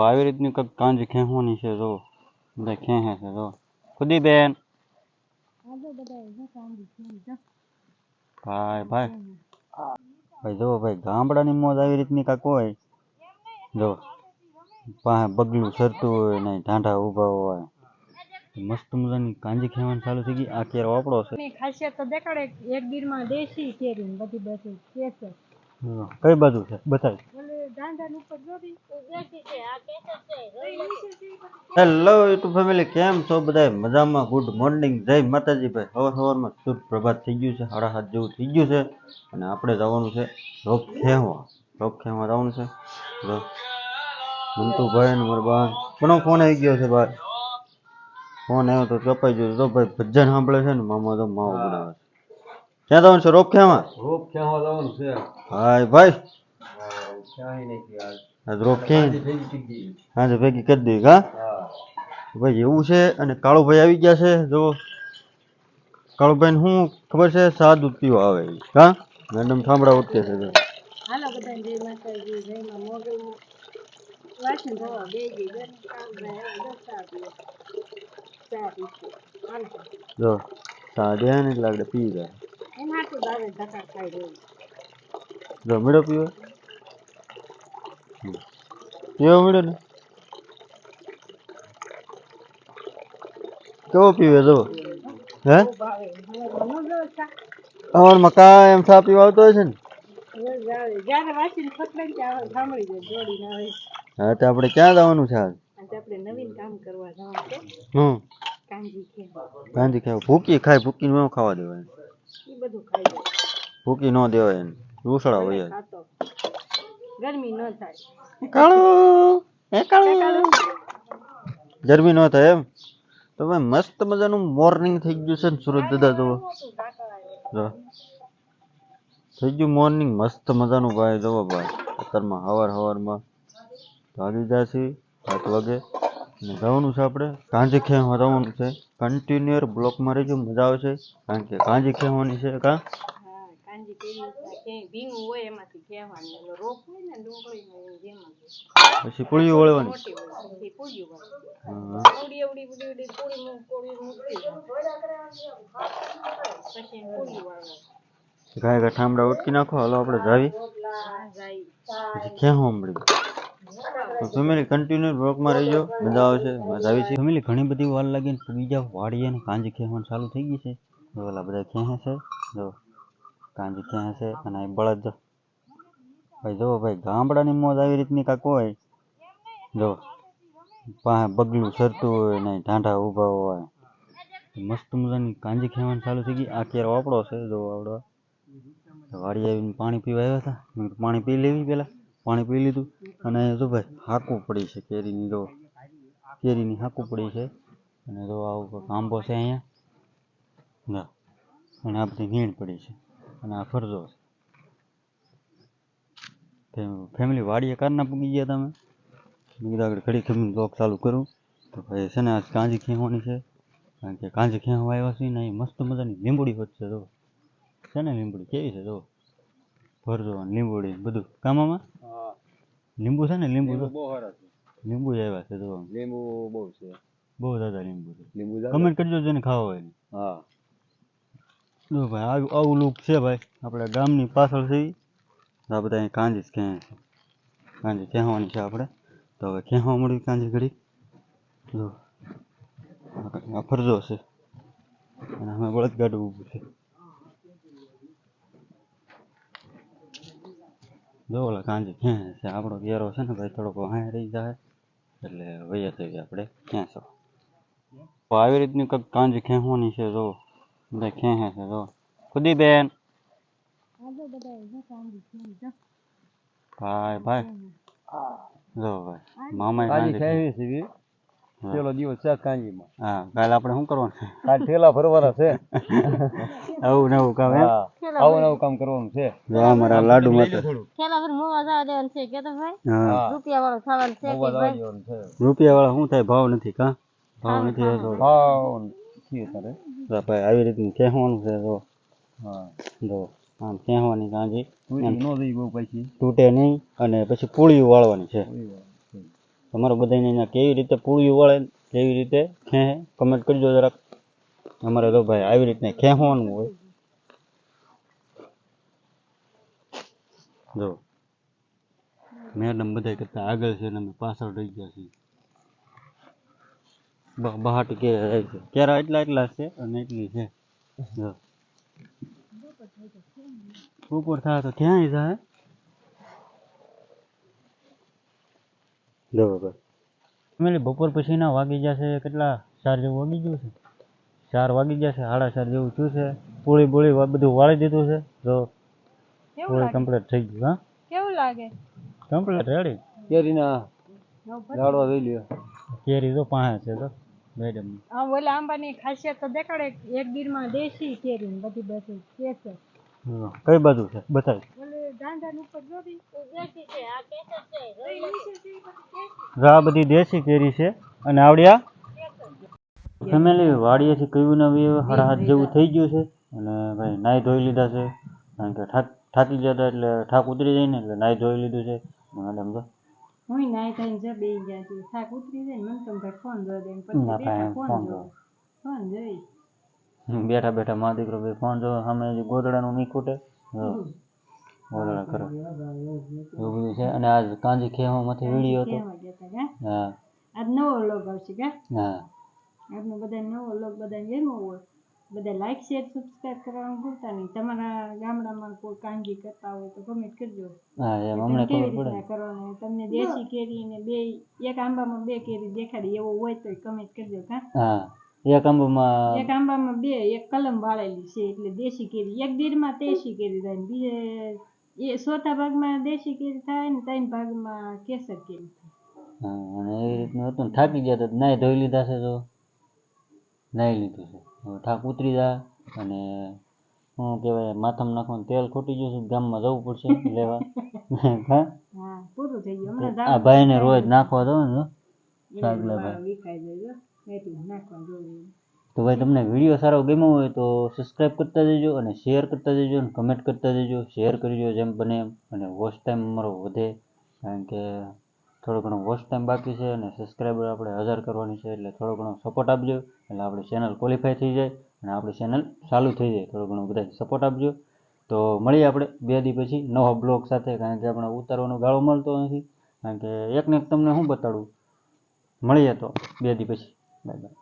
આવી રીતની કંઈક કાંજ ખેંચવાની છે જો બધા ખેંચે છે જો ખુદી બેન ભાઈ ભાઈ જો ભાઈ ગામડાની મોજ આવી રીતની કાંક હોય જો પાસે બગલું સરતું હોય ને ઢાંઢા ઊભા હોય મસ્ત મજાની કાંજી ખેવાનું ચાલુ થઈ ગઈ. આ કેરો આપણો છે. ખાસિયત તો દેખાડે એક ગીરમાં દેશી કેરી બધી બધી કેસર કઈ બાજુ છે બતાવી. હેલો યુટ્યુબ ફેમિલી, કેમ છો બધા? મજામાં? ગુડ મોર્નિંગ, જય માતાજી ભાઈ. સવારમાં શુભ પ્રભાત થઈ ગયું છે, 7:30 જેવું થઈ ગયું છે અને આપણે જવાનું છે રોપ ખેવા જવાનું છે. મંતુભાઈ ને મારા બા કોનો ફોન આવી ગયો છે ભાઈ? ફોન આવ્યો તો કપાઈ ગયો તો ભાઈ ભજન સાંભળે છે ને મામા તો માવો બનાવે છે. ક્યાં જવાનું છે? રોપ ખેવા જવાનું છે. હા ભાઈ રોપ હા ભેગી કરી દઈ હા ભાઈ, એવું છે. અને કાળુભાઈ આવી ગયા છે. જો કાળુભાઈ ને શું ખબર છે, સાદું પીવા આવે હા મેડમ ઠામડા ઉઠકે છે. હાલો બધા જય માતાજી, જય માં મોગલ વાસણ ધોવા બેગી જો સાદે ને એટલે આગળ પી જાય એમ હાટું દાવે ધક્કા ખાઈ રહ્યું. જો મીડો પીવો કેવો મીડો ને કેવો પીવે જો હે અમારમાં કાંઈ એમ ચા પીવા આવતો હોય છે ને. હા તો આપણે ક્યાં જવાનું છે આજ? આપણે નવીન કામ કરવા જવાનું છે. કાંજી ખાવ ભૂકી ખાય, ભૂકી ન ખાવા દેવાય, એ બધું ખાઈ જાય. ભૂકી ન દેવાય એને રૂસડા હોય ગરમી ન થાય. ગરમી ન થાય એમ તો ભાઈ મસ્ત મજાનું મોર્નિંગ થઈ ગયું છે ને સુરત દાદા જુઓ થઈ ગયું મોર્નિંગ મસ્ત મજાનું ભાઈ જુઓ ભાઈ. અત્યારમાં સવારમાં ભાગી જાય છે 7 વાગે અને જવાનું છે આપણે કાંજી ખેવા જવાનું છે. કન્ટિન્યુઅર બ્લોકમાં રહેજો, મજા આવશે કારણ કે કાંજી ખેવાની છે. પછી પૂળી વળવાની ગાય ઠામડા ઉટકી નાખો. હાલો આપણે જાવી પછી ખેવા મળી. ફેમિલી કન્ટિન્યુ બ્લોકમાં રહીજો, મજા આવશે. મજા આવી છે ફેમિલી. ઘણી બધી વાર લાગીને બીજા વાડીએ ને કાંજી ખેવાનું ચાલુ થઈ ગઈ છે. ઓલા બધા ખેંચે છે જો કાંજી ખેંચે છે અને બળદ ભાઈ જો ભાઈ ગામડાની મોજ આવી રીતની કાંક હોય જો પાસે બગલું સરતું હોય ને ઢાંઢા ઊભા હોય મસ્ત મજાની કાંજી ખેવાનું ચાલુ થઈ ગઈ. આ કેરો આપણો છે જો આવડો વાડી આવીને પાણી પીવા આવ્યા હતા. પાણી પી લેવી પેલા પાણી પી લીધું અને જો ભાઈ હાકું પડી છે કેરીની, જો કેરીની હાકું પડી છે અને જો આવું આંબો છે અહીંયા અને આ બધી નીણ પડી છે અને આ ફરજો છે. ફેમિલી વાડીએ કારના પૂગી ગયા તમે કીધું આગળ ઘડી ખમીને બ્લોગ ચાલુ કરું તો ભાઈ છે ને આજ કાંજી ખેવાની છે કારણ કે કાંજી ખેવા આવ્યા છે ને એ મસ્ત મજાની લીંબુડી વચ્ચે જો છે ને લીંબુડી કેવી છે જો ભરજો લીંબુડી બધું કામમાં લીંબુ છે ને લીંબુ બહુ સારા છે. લીંબુ આવ્યા છે જો લીંબુ બહુ છે, બહુ દાદા લીંબુ છે. કમેન્ટ કરજો જેને ખાવા હોય. હા જો ભાઈ આવું લુક છે ભાઈ આપણે ગામની પાછળ છે. આ બધા અહીં કાંજી જ ખેંચે છે. કાંજી ખેવાની છે આપણે તો હવે ખેવા મળી કાંજી ઘડી જો આ ફરજો છે અને અમે બળદગાડું ઊભું છે. જો ઓલા કાંજી ખેંચે છે. આપણો ઘેરો છે ને ભાઈ થોડોક વાંહે રહી જાય એટલે વૈયા થઈ આપણે ખેંચો. આવી રીતની કંઈક કાંજી ખેંચવાની છે જો બધા ખેંચે છે જો ખુદી બેન ભાઈ જો ભાઈ મામા કાંજી પેલો દિવસ છે કાંજીમાં. હા કાલે આપણે શું કરવાનું છે? કાલે ઠેલા ફરવાના છે. આવું નવું કામ આવું નવું કામ કરવાનું છે. જો અમારા લાડુ માટે ઠેલા પર મોવા જવા દેવાનું છે કે તો ભાઈ રૂપિયા વાળો થવાનું છે કે ભાઈ રૂપિયા વાળા શું થાય? ભાવ નથી કા ભાવ નથી ભાવ ભાઈ આવી રીતનું કહેવાનું છે. જો હા જો આમ કહેવાની કાંજી તૂટે નહીં અને પછી પૂળી વાળવાની છે. તમારે બધાને અહીંયા કેવી રીતે પૂળિયું વળે કેવી રીતે ખેંચે કમેન્ટ કરજો જરાક. અમારે તો ભાઈ આવી રીતના ખેંચવાનું હોય. જો મેડમ બધા કરતા આગળ છે ને અમે પાછળ રહી ગયા છીએ. બહાટી કેરા રહી છે. કેરા એટલા છે અને એટલી છે. જો ઉપર થાય તો ક્યાંય થાય. જો ભાઈ ફેમિલી બપોર પછીના વાગી જશે કેટલા 4 જેવું વાગી ગયું છે. 4 વાગી જશે 4:30 જેવું થયું છે. પૂળી બોળી બધું વાળી દીધું છે. જો પૂળી કમ્પ્લીટ થઈ ગયું. હા કેવું લાગે? Complete ready. કેરીના લાડવા લઈ લ્યો. કેરી તો પાસે છે તો મેડમ. ઓલા આંબાની ખાસિયત તો દેખાડે. એક ગીરમાં દેશી કેરી ને બધી બધી કેસર. કઈ બાજુ છે બતાવ. ઓલે દાંડાની ઉપર જોડી દેશી છે. આ કેસર છે. આ બધી દેશી કેરી છે અને આવડ્યા ફેમિલી વાડીએથી કયું નવી 7:30 જેવું થઈ ગયું છે અને ભાઈ નાઈ ધોઈ લીધા છે કારણ કે થાકી ગયા હતા એટલે થાક ઉતરી જાય ને એટલે નાઈ ધોઈ લીધું છે. મેડમ તો હું નાઈ થઈને જ બેસી ગયા છું. થાક ઉતરી જાય ને મને તો ભાઈ ફોન જોઈ દે પછી ફોન જોઈ બેઠા બેઠા મા દીકરો ભાઈ ફોન જો સામે ગોદડાનું નહીં ખૂટે. ગોદડા કરો એવું બધું છે. અને આજ કાંજી ખેવામાંથી વિડીયો હતો. હા આજ નવો વ્લોગ આવશે કે હા આજનો બધા નવો વ્લોગ બધા ગેમો હોય બધા લાઈક શેર સબસ્ક્રાઇબ કરવાનું ભૂલતા નહીં. તમારા ગામડામાં કોઈ કાંગી કરતા હોય તો કમેન્ટ કરજો. હા એમ અમને કેવી ખબર રીતના કરવાનું. તમને દેશી કેરી ને બે એક આંબામાં 2 કેરી દેખાડી એવું હોય તો કમેન્ટ કરજો. હા એક આંબામાં 2 એક કલમ વાળેલી છે એટલે દેશી કેરી. એક દીરમાં દેશી કેરી થાય ને બીજે ચોથા ભાગમાં દેશી કેરી થાય ને 3 ભાગમાં કેસર કેરી થાય. હા અને એવી રીતનું હતું ને થાકી ગયા તો નાઈ ધોઈ લીધા છે. જો નાઈ લીધું છે હવે થાક ઉતરી જાય અને શું કહેવાય માથામાં નાખવાનું તેલ ખૂટી ગયું છે. ગામમાં જવું પડશે લેવા. હા પૂરું થઈ ગયું. હમણાં આ ભાઈને રોજ નાખવા દો ને વિખાઈ જાય એટલે નાખવા જોઈએ. તો ભાઈ તમને વિડીયો સારો ગમ્યો હોય તો સબસ્ક્રાઈબ કરતા જજો અને શેર કરતા જજો અને કમેન્ટ કરતા જજો. શેર કરજો જેમ બને એમ અને વોચ ટાઈમ અમારો વધે કારણ કે થોડો ઘણો વોચ ટાઈમ બાકી છે અને સબસ્ક્રાઈબર આપણે 1000 કરવાની છે એટલે થોડો ઘણો સપોર્ટ આપજો એટલે આપણી ચેનલ ક્વોલિફાય થઈ જાય અને આપણી ચેનલ ચાલુ થઈ જાય. થોડો ઘણો બધા સપોર્ટ આપજો. તો મળીએ આપણે 2 દી પછી નવા બ્લોગ સાથે કારણ કે આપણે ઉતારવાનો ગાળો મળતો નથી કારણ કે એકને એક તમને શું બતાડું. મળીએ તો 2 દી પછી. Bye bye.